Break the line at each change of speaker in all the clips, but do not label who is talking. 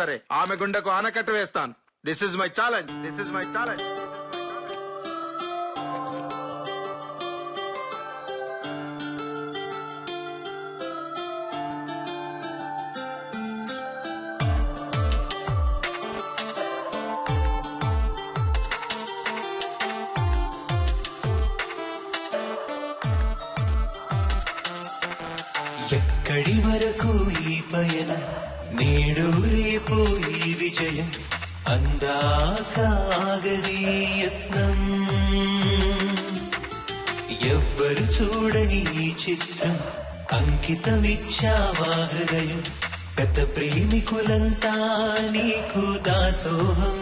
సరే ఆమె గుండెకు ఆనకట్టు వేస్తాను. This is my challenge. This is my challenge.
ఎక్కడి వరకు ఈ పయనం, నేడు రేపు ఈ విజయం, అందాకాగది యత్నం. ఎవ్వరు చూడని ఈ చిత్రం, అంకితమిచ్చావా హృదయం, గత ప్రేమికులంతా నీకు దాసోహం.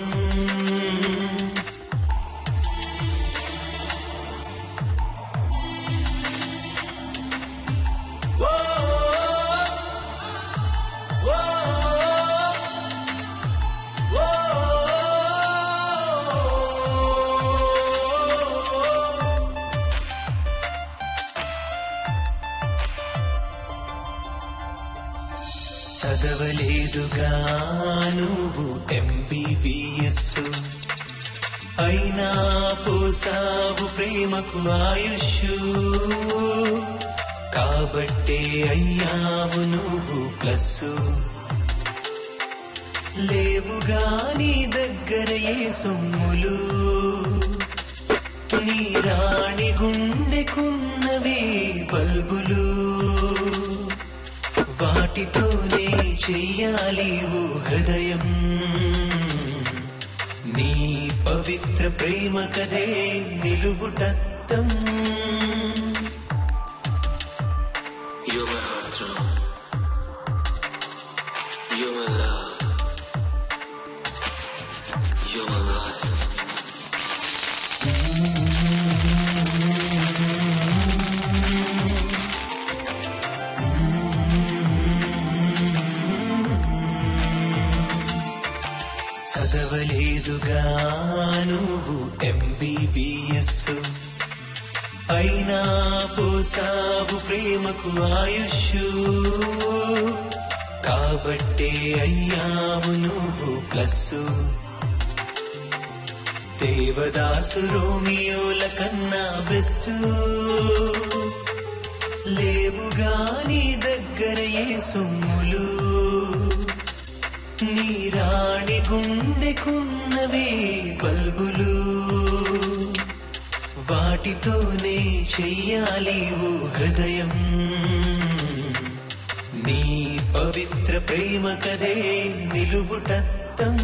చదవలేదుగా నువ్వు MBBS, అయినా పోసావు ప్రేమకు ఆయుష్, కాబట్టే అయ్యావు నువ్వు ప్లస్. లేవుగా నీ దగ్గర ఏ సొమ్ములు, నీ రాణి గుండెకున్నవే బల్బులు, వాటితోనే చెయ్యాలి ఓ హృదయం. నీ పవిత్ర ప్రేమ కదే నిలువుటత్తం.
You're my heart drum. You're my love. You're my life.
చదవలేదుగా నువ్వు MBBS, అయినా పోసావు ప్రేమకు ఆయుష్, కాబట్టే అయ్యావు నువ్వు ప్లస్. దేవదాసు రోమియోల కన్నా బెస్ట్, లేవుగా నీ దగ్గర ఏ సొమ్ములు, నీ రాణి గుండెకున్నవే బల్బులు, వాటితోనే చెయ్యాలి ఓ హృదయం. నీ పవిత్ర ప్రేమ కదే నిలువుటత్తం.